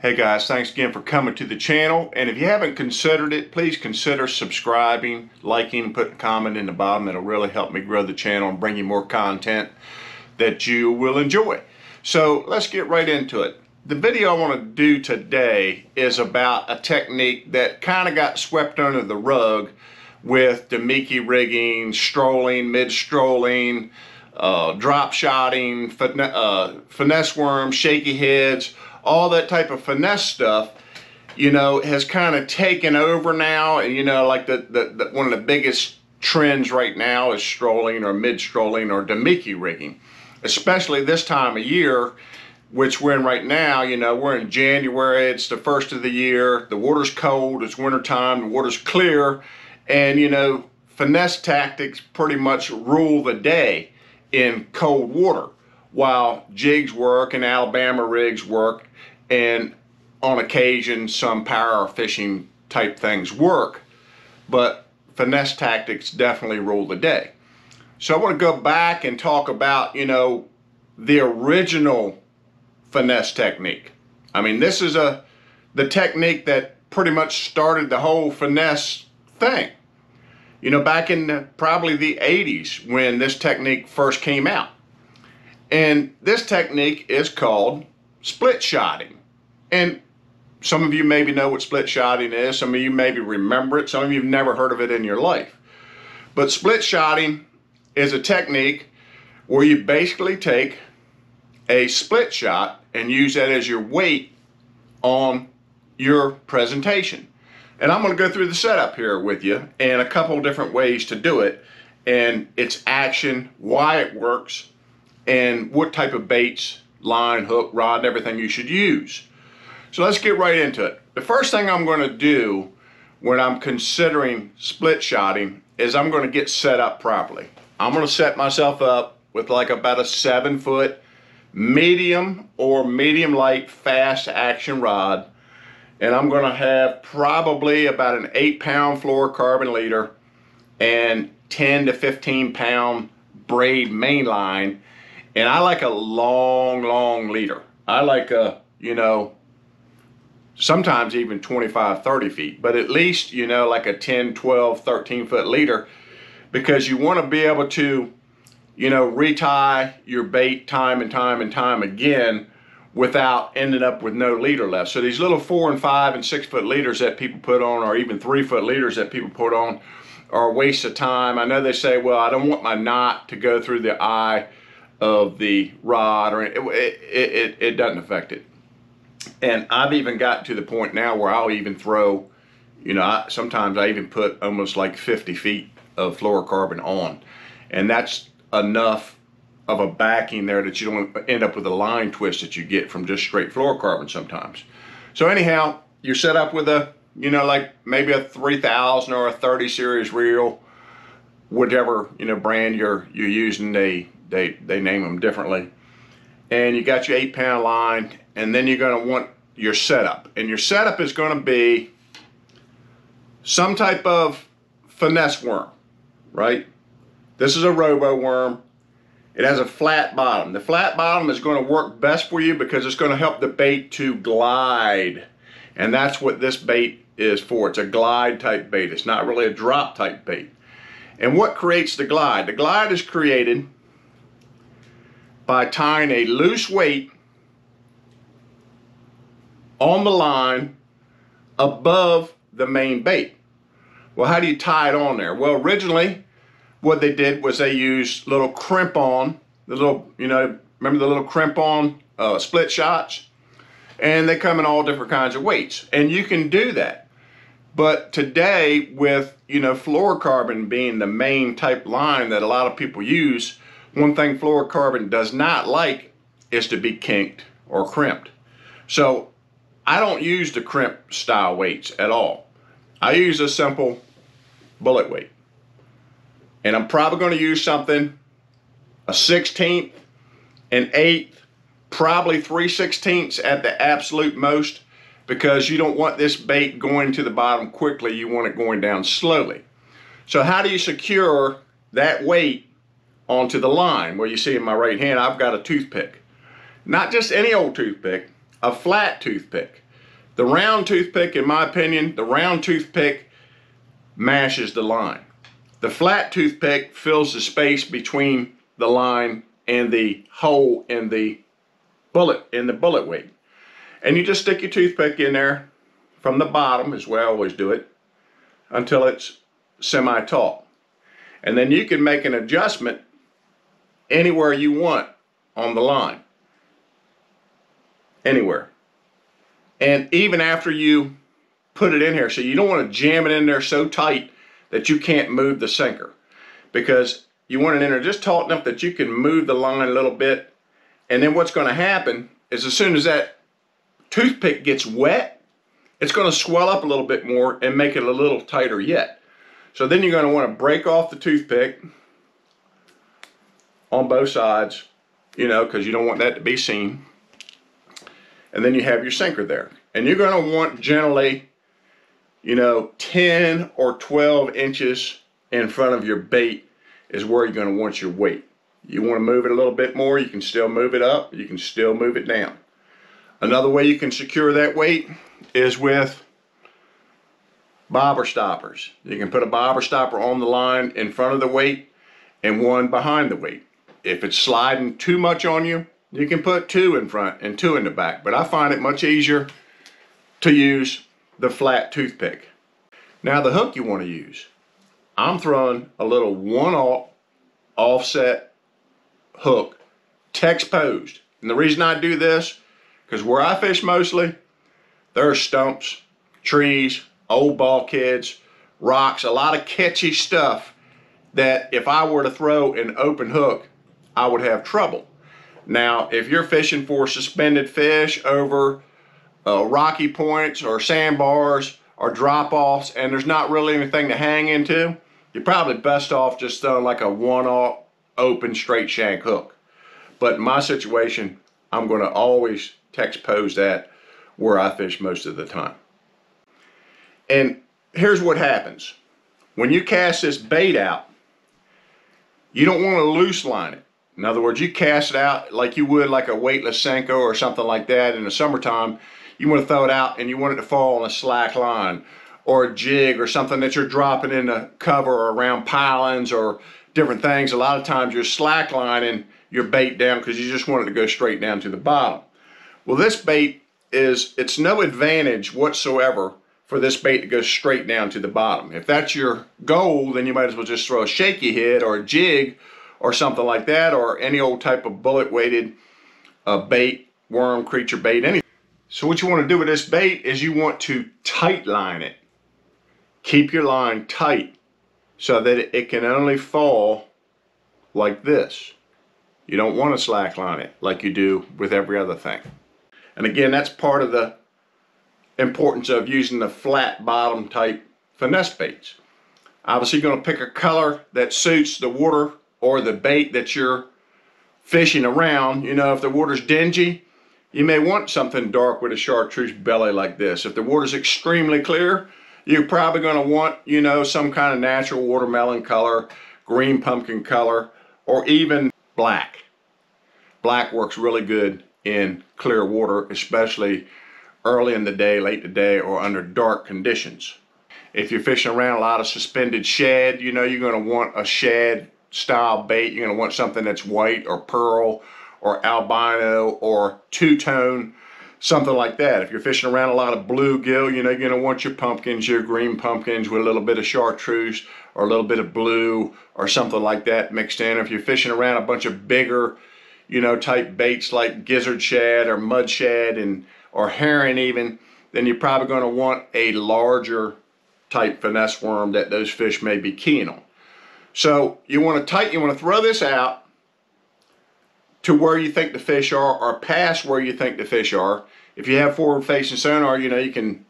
Hey guys, thanks again for coming to the channel. And if you haven't considered it, please consider subscribing, liking, and putting a comment in the bottom. It'll really help me grow the channel and bring you more content that you will enjoy. So let's get right into it. The video I want to do today is about a technique that kind of got swept under the rug with damiki rigging, strolling, mid-strolling, drop shotting, finesse worms, shaky heads, all that type of finesse stuff, you know, has kind of taken over now. And you know, like the one of the biggest trends right now is strolling or mid-strolling or damiki rigging, especially this time of year, which we're in right now. You know, we're in January, it's the first of the year, the water's cold, it's winter time, the water's clear, and you know, finesse tactics pretty much rule the day in cold water, while jigs work and Alabama rigs work, and on occasion some power fishing type things work, but finesse tactics definitely rule the day. So I want to go back and talk about, you know, the original finesse technique. I mean, this is the technique that pretty much started the whole finesse thing. You know, back in probably the 80s when this technique first came out. And this technique is called split shotting. And some of you maybe know what split shotting is. Some of you maybe remember it. Some of you have never heard of it in your life. But split shotting is a technique where you basically take a split shot and use that as your weight on your presentation. And I'm going to go through the setup here with you and a couple different ways to do it, and its action, why it works, and what type of baits, line, hook, rod, and everything you should use. So let's get right into it. The first thing I'm going to do when I'm considering split shotting is I'm going to get set up properly. I'm going to set myself up with like about a 7-foot medium or medium light fast action rod, and I'm going to have probably about an 8-pound fluorocarbon leader and 10 to 15 pound braid main line. And I like a long leader. I like a, you know, sometimes even 25, 30 feet, but at least, you know, like a 10, 12, 13-foot leader, because you want to be able to, you know, retie your bait time and time again without ending up with no leader left. So these little 4 and 5 and 6-foot leaders that people put on, or even 3-foot leaders that people put on, are a waste of time. I know they say, well, I don't want my knot to go through the eye of the rod, or it doesn't affect it. And I've even gotten to the point now where I'll even throw, you know, sometimes I even put almost like 50 feet of fluorocarbon on, and that's enough of a backing there that you don't end up with a line twist that you get from just straight fluorocarbon sometimes. So anyhow, you're set up with a, you know, like maybe a 3000 or a 30 series reel, whichever, you know, brand you're using. They name them differently. And you got your 8-pound line, and then you're going to want your setup. And your setup is going to be some type of finesse worm, right? This is a robo worm. It has a flat bottom. The flat bottom is going to work best for you because it's going to help the bait to glide. And that's what this bait is for. It's a glide type bait. It's not really a drop type bait. And what creates the glide? The glide is created by tying a loose weight on the line above the main bait. Well, how do you tie it on there? Well, originally what they did was they used little crimp-on, the little, you know, remember the little crimp-on split shots? And they come in all different kinds of weights, and you can do that. But today, with, you know, fluorocarbon being the main type line that a lot of people use, one thing fluorocarbon does not like is to be kinked or crimped. So I don't use the crimp style weights at all. I use a simple bullet weight. And I'm probably going to use something, a 1/16, an 1/8, probably 3/16 at the absolute most, because you don't want this bait going to the bottom quickly. You want it going down slowly. So how do you secure that weight onto the line? Well, you see in my right hand, I've got a toothpick. Not just any old toothpick, a flat toothpick. The round toothpick, in my opinion, the round toothpick mashes the line. The flat toothpick fills the space between the line and the hole in the bullet weight. And you just stick your toothpick in there from the bottom, is where I always do it, until it's semi-taut. And then you can make an adjustment anywhere you want on the line. Anywhere. And even after you put it in here, so you don't want to jam it in there so tight that you can't move the sinker, because you want it in there just taut enough that you can move the line a little bit. And then what's going to happen is, as soon as that toothpick gets wet, it's going to swell up a little bit more and make it a little tighter yet. So then you're going to want to break off the toothpick on both sides, you know, because you don't want that to be seen. And then you have your sinker there. And you're going to want generally, you know, 10 or 12 inches in front of your bait is where you're going to want your weight. You want to move it a little bit more, you can still move it up, you can still move it down. Another way you can secure that weight is with bobber stoppers. You can put a bobber stopper on the line in front of the weight and one behind the weight. If it's sliding too much on you, you can put 2 in front and 2 in the back. But I find it much easier to use the flat toothpick. Now the hook you want to use, I'm throwing a little 1/0 offset hook, text posed. And the reason I do this, because where I fish mostly, there are stumps, trees, old bulkheads, rocks, a lot of catchy stuff that if I were to throw an open hook, I would have trouble. Now, if you're fishing for suspended fish over rocky points or sandbars or drop-offs and there's not really anything to hang into, you're probably best off just throwing like a 1/0 open straight shank hook. But in my situation, I'm going to always text pose that where I fish most of the time. And here's what happens. When you cast this bait out, you don't want to loose line it. In other words, you cast it out like you would like a weightless Senko or something like that in the summertime. You want to throw it out and you want it to fall on a slack line or a jig or something that you're dropping in the cover or around pilings or different things. A lot of times you're slack lining your bait down because you just want it to go straight down to the bottom. Well, this bait it's no advantage whatsoever for this bait to go straight down to the bottom. If that's your goal, then you might as well just throw a shaky head or a jig or something like that, or any old type of bullet weighted bait, worm, creature bait, anything. So what you want to do with this bait is you want to tight line it. Keep your line tight so that it can only fall like this. You don't want to slack line it like you do with every other thing. And again, that's part of the importance of using the flat bottom type finesse baits. Obviously you're going to pick a color that suits the water or the bait that you're fishing around. You know, if the water's dingy, you may want something dark with a chartreuse belly like this. If the water's extremely clear, you're probably going to want, you know, some kind of natural watermelon color, green pumpkin color, or even black. Black works really good in clear water, especially early in the day, late in the day, or under dark conditions. If you're fishing around a lot of suspended shad, you know, you're going to want a shad style bait. You're going to want something that's white or pearl or albino or two-tone, something like that. If you're fishing around a lot of bluegill, you know, you're going to want your pumpkins, your green pumpkins with a little bit of chartreuse or a little bit of blue or something like that mixed in. If you're fishing around a bunch of bigger, you know, type baits like gizzard shad or mud shad or herring even, then you're probably going to want a larger type finesse worm that those fish may be keen on. So you want to throw this out to where you think the fish are or past where you think the fish are. If you have forward facing sonar, you know, you can,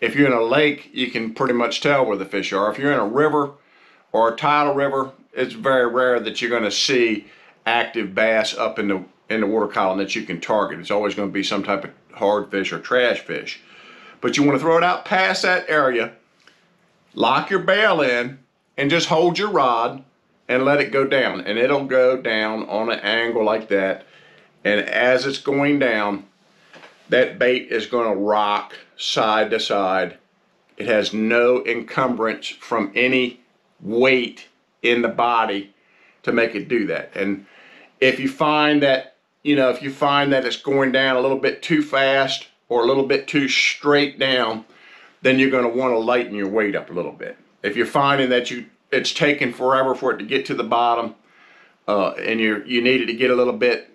if you're in a lake, you can pretty much tell where the fish are. If you're in a river or a tidal river, it's very rare that you're going to see active bass up in the water column that you can target. It's always going to be some type of hard fish or trash fish. But you want to throw it out past that area, lock your bail in, and just hold your rod and let it go down. And it'll go down on an angle like that. And as it's going down, that bait is going to rock side to side. It has no encumbrance from any weight in the body to make it do that. And if you find that, if you find that it's going down a little bit too fast or a little bit too straight down, then you're going to want to lighten your weight up a little bit. If you're finding that it's taking forever for it to get to the bottom, and you need it to get a little bit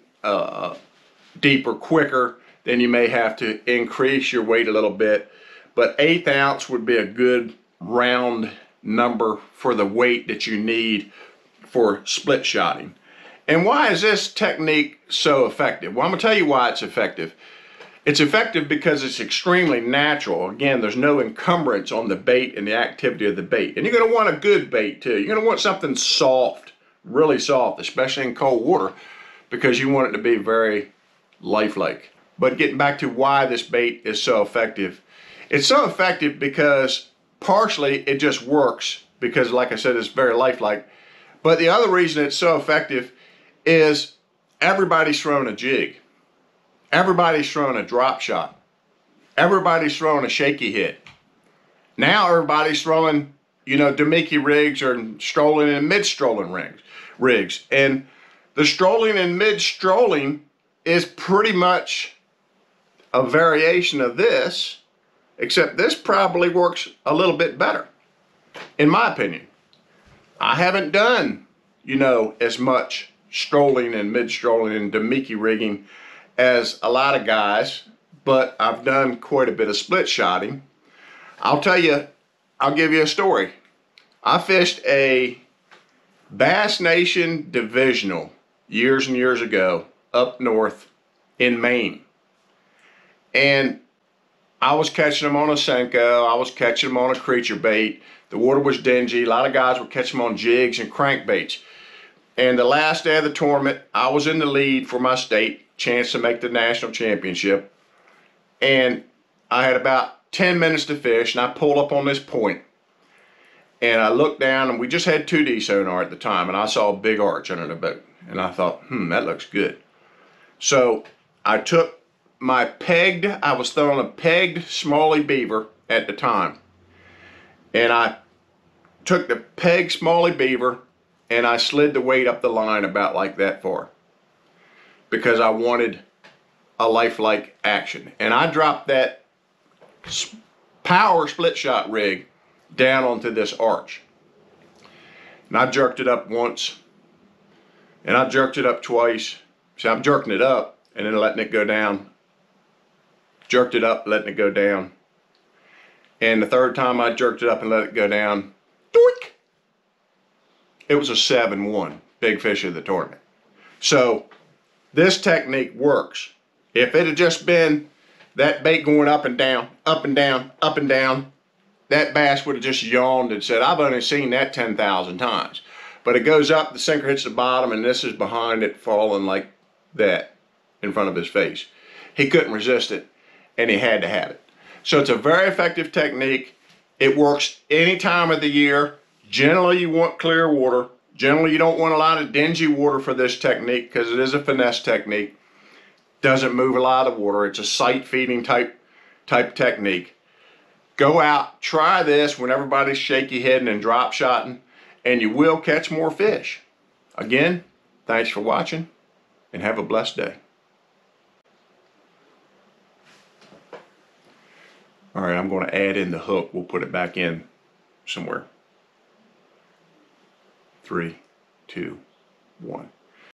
deeper quicker, then you may have to increase your weight a little bit. But 1/8 ounce would be a good round number for the weight that you need for split shotting. And why is this technique so effective? Well, I'm going to tell you why it's effective. It's effective because it's extremely natural. Again, there's no encumbrance on the bait and the activity of the bait. And you're going to want a good bait too. You're going to want something soft, really soft, especially in cold water, because you want it to be very lifelike. But getting back to why this bait is so effective, it's so effective because partially it just works because, like I said, it's very lifelike. But the other reason it's so effective is everybody's throwing a jig. Everybody's throwing a drop shot. Everybody's throwing a shaky hit. Now everybody's throwing, damiki rigs or strolling and mid-strolling rigs. And the strolling and mid-strolling is pretty much a variation of this, except this probably works a little bit better, in my opinion. I haven't done, as much strolling and mid-strolling and damiki rigging as a lot of guys, but I've done quite a bit of split shotting. I'll give you a story. I fished a Bass Nation divisional years and years ago up north in Maine. And I was catching them on a Senko, I was catching them on a creature bait. The water was dingy, a lot of guys were catching them on jigs and crankbaits. And the last day of the tournament, I was in the lead for my state, chance to make the national championship. And I had about 10 minutes to fish, and I pulled up on this point. And I looked down, and we just had 2D sonar at the time, and I saw a big arch under the boat. And I thought, that looks good. So I took I was throwing a pegged smallie beaver at the time. And I took the pegged smallie beaver, and I slid the weight up the line about like that far, because I wanted a lifelike action. And I dropped that power split shot rig down onto this arch. And I jerked it up once, and I jerked it up twice. So I'm jerking it up and then letting it go down. Jerked it up, letting it go down. And the third time I jerked it up and let it go down, doink! It was a 7-1, big fish of the tournament. So this technique works. If it had just been that bait going up and down, up and down, up and down, that bass would have just yawned and said, I've only seen that 10,000 times. But it goes up, the sinker hits the bottom, and this is behind it falling like that in front of his face. He couldn't resist it, and he had to have it. So it's a very effective technique. It works any time of the year. Generally, you want clear water. Generally, you don't want a lot of dingy water for this technique because it is a finesse technique. Doesn't move a lot of water. It's a sight feeding type technique. Go out, try this when everybody's shaky heading and drop shotting, and you will catch more fish. Again, thanks for watching, and have a blessed day. All right, I'm going to add in the hook. We'll put it back in somewhere. 3, 2, 1.